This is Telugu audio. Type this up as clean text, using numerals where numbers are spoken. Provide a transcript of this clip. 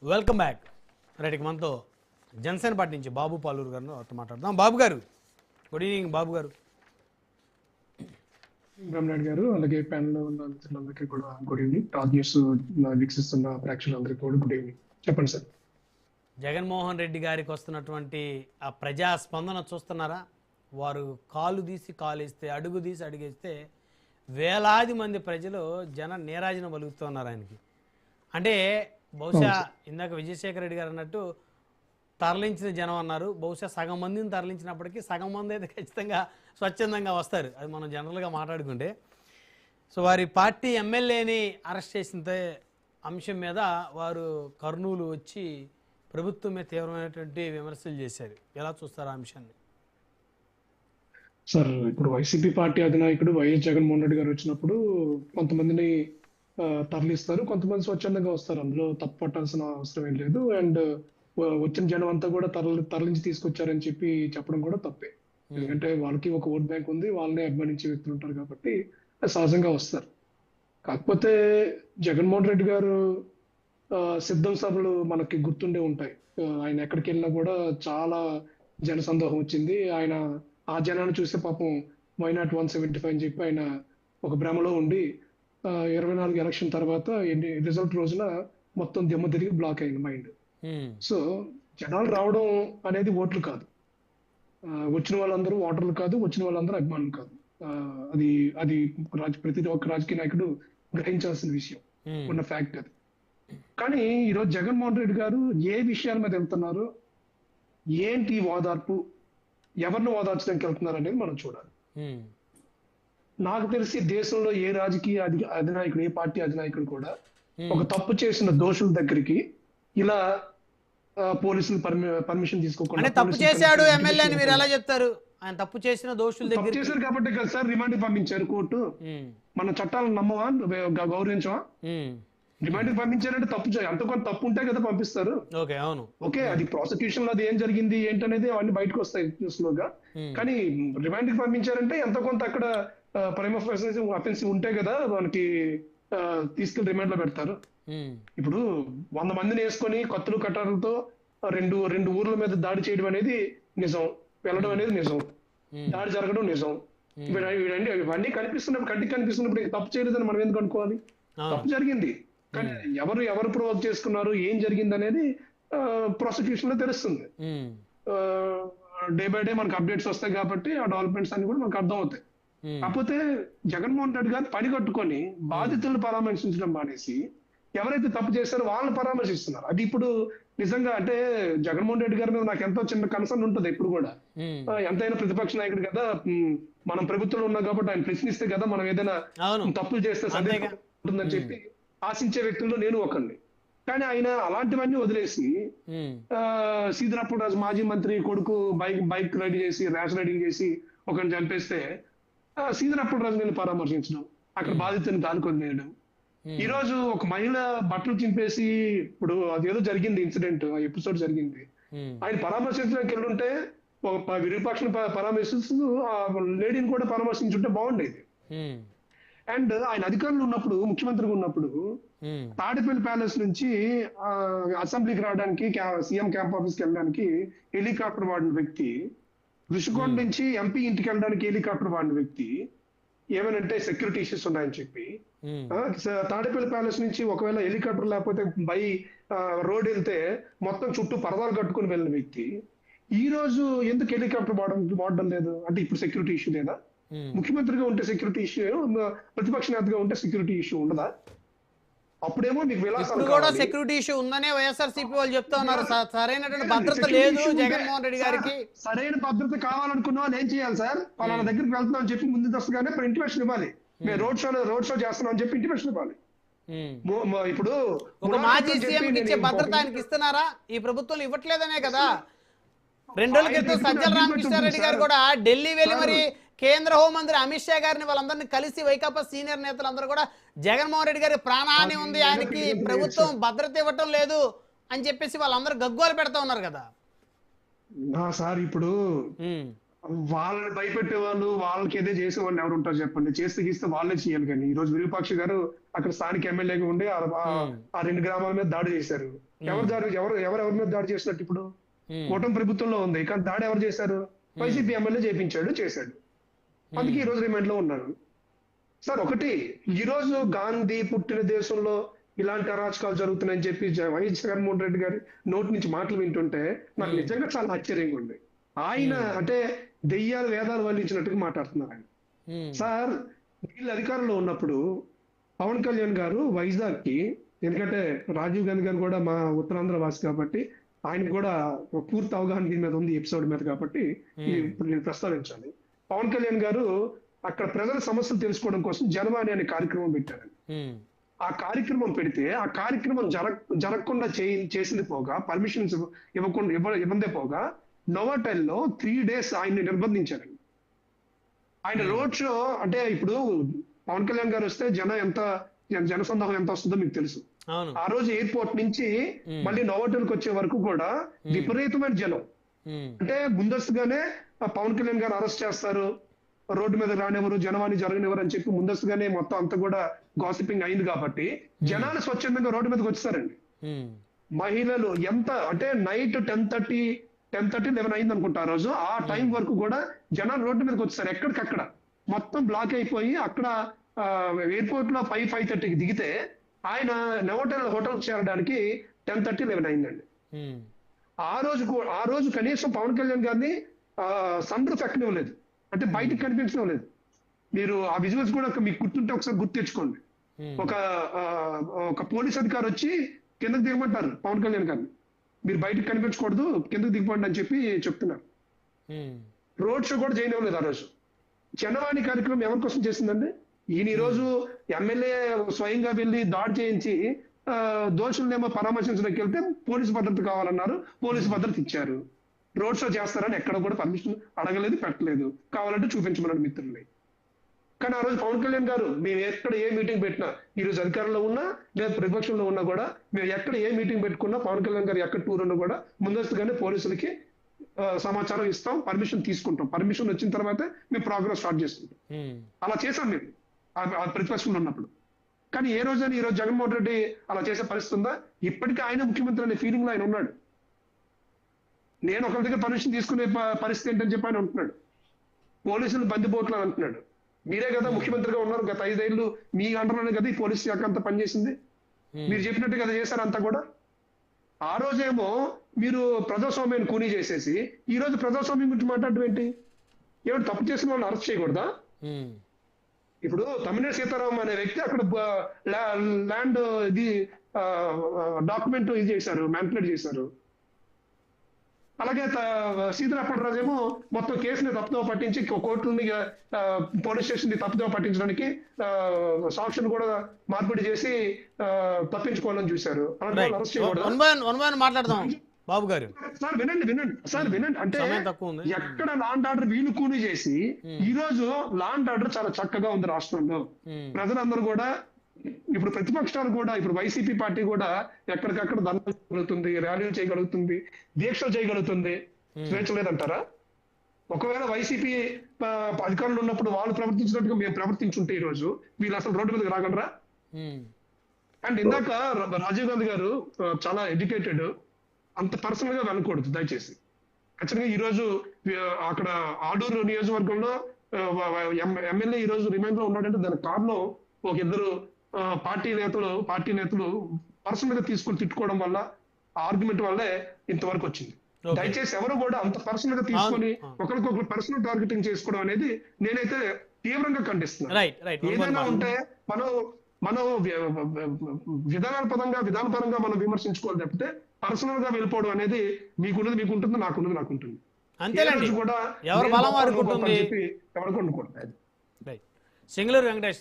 Welcome back. రైట్, మనతో జనసేన పార్టీ నుంచి బాబు పాలూరు గారితో మాట్లాడదాం. బాబు గారు, గుడ్ ఈవినింగ్. బాబు గారు, బ్రహ్మనాయుడు గారు, అలాగే ప్యానెల్లో ఉన్న మిత్రులందరికీ కూడా గుడ్ ఈవినింగ్. టాప్ న్యూస్ వీక్షిస్తున్న ప్రేక్షకులందరికీ కూడా గుడ్ ఈవినింగ్. చెప్పండి సార్. జగన్మోహన్ రెడ్డి గారికి వస్తున్నటువంటి ఆ ప్రజా స్పందన చూస్తున్నారా? వారు కాలు తీసి కాలేస్తే, అడుగు తీసి అడుగేస్తే వేలాది మంది ప్రజలు నీరాజనం పలుకుతున్నారు ఆయనకి. అంటే బహుశా ఇందాక విజయశేఖర రెడ్డి గారు అన్నట్టు తరలించిన జనం అన్నారు. బహుశా సగం మందిని తరలించినప్పటికీ సగం మంది అయితే ఖచ్చితంగా స్వచ్ఛందంగా వస్తారు, అది మనం జనరల్గా మాట్లాడుకుంటే. సో వారి పార్టీ ఎమ్మెల్యేని అరెస్ట్ చేసిన అంశం మీద వారు కర్నూలు వచ్చి ప్రభుత్వం మీద తీవ్రమైనటువంటి విమర్శలు చేశారు. ఎలా చూస్తారు ఆ అంశాన్ని? సార్, ఇప్పుడు వైసీపీ పార్టీ అధినాయకుడు వైఎస్ జగన్మోహన్ రెడ్డి గారు వచ్చినప్పుడు కొంతమందిని తరలిస్తారు, కొంతమంది స్వచ్ఛందంగా వస్తారు. అందులో తప్పు పట్టాల్సిన అవసరం ఏం లేదు. అండ్ వచ్చిన జనం అంతా కూడా తరలించి తీసుకొచ్చారని చెప్పడం కూడా తప్పే. ఎందుకంటే వాళ్ళకి ఒక ఓట్ బ్యాంక్ ఉంది, వాళ్ళనే అభిమానించే వ్యక్తులు ఉంటారు కాబట్టి సహజంగా వస్తారు. కాకపోతే జగన్మోహన్ రెడ్డి గారు సిద్ధం సభలు మనకి గుర్తుండే ఉంటాయి. ఆయన ఎక్కడికి వెళ్ళినా కూడా చాలా జన సందోహం వచ్చింది. ఆయన ఆ జనాన్ని చూస్తే పాపం వైనాట్ 175 అని చెప్పి ఆయన ఒక భ్రమలో ఉండి 24 ఎలక్షన్ తర్వాత రిజల్ట్ రోజున మొత్తం దిమ్మ తిరిగి బ్లాక్ అయింది మైండ్. సో జనాలు రావడం అనేది ఓట్లు కాదు, వచ్చిన వాళ్ళందరూ ఓటర్లు కాదు, వచ్చిన వాళ్ళందరూ అభిమానులు కాదు. అది అది ప్రతి ఒక్క రాజకీయ నాయకుడు గ్రహించాల్సిన విషయం, ఉన్న ఫ్యాక్ట్ అది. కానీ ఈరోజు జగన్మోహన్ రెడ్డి గారు ఏ విషయాల మీద వెళ్తున్నారు, ఏంటి ఓదార్పు, ఎవరిని ఓదార్చడానికి వెళ్తున్నారు అనేది మనం చూడాలి. నాకు తెలిసి దేశంలో ఏ రాజకీయ అధినాయకుడు, ఏ పార్టీ అధినాయకుడు కూడా ఒక తప్పు చేసిన దోషుల దగ్గరికి ఇలా పోలీసులు పర్మిషన్ తీసుకోకుండా, తప్పు చేశాడు ఎమ్మెల్యే అని మీరు ఎలా చెప్తారు? ఆయన తప్పు చేసిన దోషుల దగ్గర చేశారు కాబట్టి కదా సార్ రిమాండ్ పంపించారు కోర్టు. మన చట్టాలను నమ్మవా, గౌరవించవా? రిమాండ్ పంపించారంటే తప్పు అంత కొంత తప్పు ఉంటే కదా పంపిస్తారు. ఓకే, అది ప్రాసిక్యూషన్ లో అది ఏం జరిగింది ఏంటనేది అవన్నీ బయటకు వస్తాయి స్లోగా. కానీ రిమాండ్ పంపించారంటే ఎంత కొంత అక్కడ ప్రైమ్ అఫెన్స్ ఉంటే కదా మనకి తీసుకెళ్లి రిమాండ్ లో పెడతారు. ఇప్పుడు 100 మందిని వేసుకొని కత్తులు కట్టాలతో రెండు ఊర్ల మీద దాడి చేయడం అనేది నిజం, వెళ్ళడం అనేది నిజం, దాడి జరగడం నిజం. ఇవన్నీ కనిపిస్తున్నప్పుడు, కంటికి కనిపిస్తున్నప్పుడు తప్పు చేయలేదని మనం ఎందుకు అనుకోవాలి? తప్పు జరిగింది, కానీ ఎవరు ప్రొవోక్ చేసుకున్నారు, ఏం జరిగింది అనేది ప్రాసిక్యూషన్ లో తెలుస్తుంది. డే బై డే మనకు అప్డేట్స్ వస్తాయి కాబట్టి ఆ డెవలప్మెంట్స్ అన్ని కూడా మనకు అర్థం అవుతాయి. కాకపోతే జగన్మోహన్ రెడ్డి గారు పని కట్టుకొని బాధితులను పరామర్శించడం మానేసి ఎవరైతే తప్పు చేస్తారో వాళ్ళని పరామర్శిస్తున్నారు. అది ఇప్పుడు నిజంగా అంటే జగన్మోహన్ రెడ్డి గారి మీద నాకు ఎంతో చిన్న కన్సర్న్ ఉంటుంది ఎప్పుడు కూడా. ఎంతైనా ప్రతిపక్ష నాయకుడు కదా, మనం ప్రభుత్వంలో ఉన్నాం కాబట్టి ఆయన ప్రశ్నిస్తే కదా మనం ఏదైనా తప్పులు చేస్తే సందేహం ఉంటుందని చెప్పి ఆశించే వ్యక్తుల్లో నేను ఒకరిని. కానీ ఆయన అలాంటివన్నీ వదిలేసి సీదిరాపూడి రాజు మాజీ మంత్రి కొడుకు బైక్ ర్యాష్ రైడింగ్ చేసి ఒకరిని చంపేస్తే సీదిరాపూడి రాజు నేను పరామర్శించడం, అక్కడ బాధితుని దానికొని వేయడం. ఈ రోజు ఒక మహిళ బట్టలు చింపేసి, ఇప్పుడు అదేదో జరిగింది ఇన్సిడెంట్, ఎపిసోడ్ జరిగింది, ఆయన పరామర్శించడానికి వెళ్ళుంటే ఒక విరూపాక్షను పరామర్శిస్తూ ఆ లేడీని కూడా పరామర్శించుంటే బాగుండేది. అండ్ ఆయన అధికారులు ఉన్నప్పుడు, ముఖ్యమంత్రిగా ఉన్నప్పుడు తాడేపల్లి ప్యాలెస్ నుంచి అసెంబ్లీకి రావడానికి, సీఎం క్యాంప్ ఆఫీస్కి వెళ్ళడానికి హెలికాప్టర్ వాడిన వ్యక్తి, ఋషికొండ నుంచి ఎంపీ ఇంటికి వెళ్ళడానికి హెలికాప్టర్ వాడిన వ్యక్తి, ఏమనంటే సెక్యూరిటీ ఇష్యూస్ ఉన్నాయని చెప్పి తాడేపల్లి ప్యాలెస్ నుంచి ఒకవేళ హెలికాప్టర్ లేకపోతే బై రోడ్ వెళ్తే మొత్తం చుట్టూ పరదాలు కట్టుకుని వెళ్ళిన వ్యక్తి ఈ రోజు ఎందుకు హెలికాప్టర్ వాడడం లేదు? అంటే ఇప్పుడు సెక్యూరిటీ ఇష్యూ లేదా? ముఖ్యమంత్రిగా ఉంటే సెక్యూరిటీ ఇష్యూ, ప్రతిపక్ష నేతగా ఉంటే సెక్యూరిటీ ఇష్యూ ఉండదా? అప్పుడేమో మీకు కూడా సెక్యూరిటీ ఇష్యూ ఉందనే వైఎస్ఆర్సీపీ వాళ్ళు చెప్తా ఉన్నారు. సరైనటువంటి భద్రత లేదు జగన్మోహన్ రెడ్డి గారికి. సరైన భద్రత కావాలనుకున్న వాళ్ళు ఏం చేయాలి సార్? పలానా దగ్గరికి వెళ్తున్నాం అని చెప్పి ముందు దశగానే ఇంటిమేషన్ ఇవ్వాలి. మేము రోడ్ షో చేస్తున్నాం అని చెప్పి ఇంటిమేషన్ ఇవ్వాలి. ఇప్పుడు ఒక మాజీ సీఎం ఇచ్చే భద్రత ఆయనకి ఇస్తున్నారా? ఈ ప్రభుత్వం ఇవ్వట్లేదనే కదా. 2 రోజుల క్రితం సజ్జల రామకృష్ణారెడ్డి గారు కూడా ఢిల్లీ వెళ్ళి మరి కేంద్ర హోంమంత్రి అమిత్ షా గారిని వాళ్ళందరినీ కలిసి వైకాపా సీనియర్ నేతలందరూ కూడా జగన్మోహన్ రెడ్డి గారి ప్రాణహాని ఉంది, ఆయనకి ప్రభుత్వం భద్రత ఇవ్వటం లేదు అని చెప్పేసి వాళ్ళందరూ గగ్గోలు పెడతా ఉన్నారు కదా సార్. ఇప్పుడు వాళ్ళని భయపెట్టే వాళ్ళు, వాళ్ళకి ఏదో చేసే వాళ్ళు ఎవరు ఉంటారు చెప్పండి? చేస్తే గీస్తే వాళ్ళే చేయాలి. కానీ ఈ రోజు విరూపాక్ష గారు అక్కడ స్థానిక ఎమ్మెల్యేగా ఉండి ఆ 2 గ్రామాల మీద దాడి చేశారు. ఎవరి మీద దాడి చేసినట్టు ఇప్పుడు కూటమి ప్రభుత్వంలో ఉంది, కానీ దాడి ఎవరు చేశారు? వైసీపీ ఎమ్మెల్యే చేశాడు. అందుకే ఈ రోజు రిమాండ్ లో ఉన్నారు. సార్ ఒకటి, ఈ రోజు గాంధీ పుట్టిన దేశంలో ఇలాంటి అరాచకాలు జరుగుతున్నాయని చెప్పి వైఎస్ జగన్మోహన్ రెడ్డి గారి నోటి నుంచి మాటలు వింటుంటే నాకు నిజంగా చాలా ఆశ్చర్యంగా ఉంది. ఆయన అంటే దెయ్యాలు వేదాలు వల్లించినట్టుగా మాట్లాడుతున్నారు ఆయన. సార్ వీళ్ళు అధికారంలో ఉన్నప్పుడు పవన్ కళ్యాణ్ గారు వైజాగ్ కి, ఎందుకంటే రాజీవ్ గాంధీ గారు కూడా మా ఉత్తరాంధ్ర వాసి కాబట్టి ఆయన కూడా పూర్తి అవగాహన దీని మీద ఉంది, ఎపిసోడ్ మీద, కాబట్టి ఇప్పుడు నేను ప్రస్తావించాలి. పవన్ కళ్యాణ్ గారు అక్కడ ప్రజల సమస్యలు తెలుసుకోవడం కోసం జనవాణి అనే కార్యక్రమం పెట్టారు. ఆ కార్యక్రమం పెడితే ఆ కార్యక్రమం జరగకుండా చేసింది పోగా, పర్మిషన్స్ ఇవ్వందే పోగా, నోవాటెల్లో 3 days ఆయన్ని నిర్బంధించారండి. ఆయన రోడ్ షో అంటే ఇప్పుడు పవన్ కళ్యాణ్ గారు వస్తే జనసందోహం ఎంత వస్తుందో మీకు తెలుసు. ఆ రోజు ఎయిర్పోర్ట్ నుంచి మళ్ళీ నోవాటెల్కి వచ్చే వరకు కూడా విపరీతమైన జనం. అంటే ముందస్తుగానే పవన్ కళ్యాణ్ గారు అరెస్ట్ చేస్తారు, రోడ్డు మీద రానివ్వరు, జనవాణి జరగనివ్వరు అని చెప్పి ముందస్తుగానే మొత్తం అంతా కూడా గాసిపింగ్ అయింది కాబట్టి జనాలు స్వచ్ఛందంగా రోడ్డు మీదకి వచ్చేసారండి. మహిళలు ఎంత అంటే నైట్ 10:30, 11 అయింది అనుకుంటా ఆ రోజు. ఆ టైం వరకు కూడా జనాలు రోడ్డు మీదకి వచ్చేసారు. ఎక్కడికక్కడ మొత్తం బ్లాక్ అయిపోయి అక్కడ ఎయిర్పోర్ట్ లో 5:30కి దిగితే ఆయన నోవాటెల్ హోటల్ చేరడానికి 10:30, 11 అయిందండి. ఆ రోజు కనీసం పవన్ కళ్యాణ్ గారిని సన్ రూఫ్ ఎక్కనివ్వలేదు, అంటే బయటకు కనిపించడం లేదు. మీరు ఆ విజువల్స్ కూడా మీకు గుర్తుంటే ఒకసారి గుర్తు తెచ్చుకోండి. ఒక పోలీస్ అధికారి వచ్చి కిందకు దిగమంటారు పవన్ కళ్యాణ్ గారిని, మీరు బయటకు కనిపించకూడదు, కిందకు దిగిపోండి అని చెప్పి చెప్తున్నారు. రోడ్ షో కూడా చేయనివ్వలేదు ఆ రోజు. జనవాణి కార్యక్రమం ఎవరి కోసం చేసిందండి? ఈయన ఈ రోజు ఎమ్మెల్యే స్వయంగా వెళ్ళి దాడి చేయించి దోషులనేమో పరామర్శించడానికి వెళ్తే పోలీసు భద్రత కావాలన్నారు, పోలీసు భద్రత ఇచ్చారు. రోడ్ షో చేస్తారని ఎక్కడ కూడా పర్మిషన్ అడగలేదు, పెట్టలేదు. కావాలంటే చూపించమన్నాడు మిత్రుల్ని. కానీ ఆ రోజు పవన్ కళ్యాణ్ గారు మేము ఎక్కడ ఏ మీటింగ్ పెట్టినా, ఈ రోజు అధికారంలో ఉన్నా లేదా ప్రతిపక్షంలో ఉన్నా కూడా, మేము ఎక్కడ ఏ మీటింగ్ పెట్టుకున్నా పవన్ కళ్యాణ్ గారు ఎక్కడ టూర్ ఉన్నా కూడా ముందస్తుగానే పోలీసులకి సమాచారం ఇస్తాం, పర్మిషన్ తీసుకుంటాం. పర్మిషన్ వచ్చిన తర్వాతే మేము ప్రోగ్రామ్ స్టార్ట్ చేసుకుంటాం. అలా చేశాం మేము ప్రతిపక్షంలో ఉన్నప్పుడు. కానీ ఏ రోజైనా ఈ రోజు జగన్మోహన్ రెడ్డి అలా చేసే పరిస్థితి ఉందా? ఇప్పటికీ ఆయన ముఖ్యమంత్రి అనే ఫీలింగ్ లో ఆయన ఉన్నాడు. నేను ఒకరి దగ్గర పర్మిషన్ తీసుకునే పరిస్థితి ఏంటని చెప్పి ఆయన ఉంటున్నాడు. పోలీసులు బందిపోట్లు అని అంటున్నాడు. మీరే కదా ముఖ్యమంత్రిగా ఉన్నారు, గత 5 ఏళ్ళు మీ అండర్లోనే కదా ఈ పోలీస్ శాఖ అంతా పనిచేసింది. మీరు చెప్పినట్టు కదా చేశారు అంతా కూడా. ఆ రోజేమో మీరు ప్రజాస్వామ్యాన్ని కూనీ చేసేసి ఈ రోజు ప్రజాస్వామ్యం గురించి మాట్లాడడం ఏంటి? ఏమైనా తప్పు చేసిన వాళ్ళని అరెస్ట్ చేయకూడదా? ఇప్పుడు తమ్మినేని సీతారాం అనే వ్యక్తి అక్కడ ల్యాండ్ ఇది డాక్యుమెంట్ ఇది చేశారు, మ్యానిపులేట్ చేశారు. అలాగే సీతారాపట్రాజు ఏమో మొత్తం కేసుని తప్పుదోవ పట్టించి కోర్టుని పోలీస్ స్టేషన్ ని తప్పుదోవ పట్టించడానికి సాక్షులు కూడా మార్పిడి చేసి తప్పించుకోవాలని చూశారు. అరెస్ట్ చేయకూడదు. మాట్లాడదాం బాబు గారు. సార్ వినండి. అంటే ఎక్కడ లా అండ్ ఆర్డర్ వీలు కూని చేసి ఈ రోజు లా అండ్ ఆర్డర్ చాలా చక్కగా ఉంది రాష్ట్రంలో. ప్రజలందరూ కూడా ఇప్పుడు ప్రతిపక్షాలు కూడా, ఇప్పుడు వైసీపీ పార్టీ కూడా ఎక్కడికక్కడ ధర్నాలు చేయగలుగుతుంది, ర్యాలీలు చేయగలుగుతుంది, దీక్షలు చేయగలుగుతుంది. స్వేచ్ఛ లేదంటారా? ఒకవేళ వైసీపీ అధికారులు ఉన్నప్పుడు వాళ్ళు ప్రవర్తించినట్టుగా మేము ప్రవర్తించుంటే ఈ రోజు వీళ్ళు అసలు రోడ్డు మీదకి రాగలరా? అండ్ ఇందాక రాజీవ్ గాంధీ గారు చాలా ఎడ్యుకేటెడ్, అంత పర్సనల్ గా వెళ్ళకూడదు దయచేసి. ఖచ్చితంగా ఈ రోజు అక్కడ ఆడూరు నియోజకవర్గంలో ఎమ్మెల్యే ఈ రోజు రిమైండ్ లో ఉన్నాడంటే దానికి కారణం ఒక ఇద్దరు పార్టీ నేతలు పర్సనల్ గా తీసుకొని తిట్టుకోవడం వల్ల, ఆర్గ్యుమెంట్ వల్లే ఇంతవరకు వచ్చింది. దయచేసి ఎవరు కూడా అంత పర్సనల్ గా తీసుకొని ఒకరికొకరు పర్సనల్ టార్గెటింగ్ చేసుకోవడం అనేది నేనైతే తీవ్రంగా ఖండిస్తున్నాను. ఏదైనా ఉంటే మనం విధానపరంగా మనం విమర్శించుకోవాలి తప్పితే పర్సనల్ గా వెళ్ళిపోవడం అనేది మీకుంటుంది, నాకుంటుంది. అంతేనండి, ఎవరు బలం వారికి ఉంటుంది. ఎవరికి ఉండకూడదు. సింగళూరు వెంకటేష్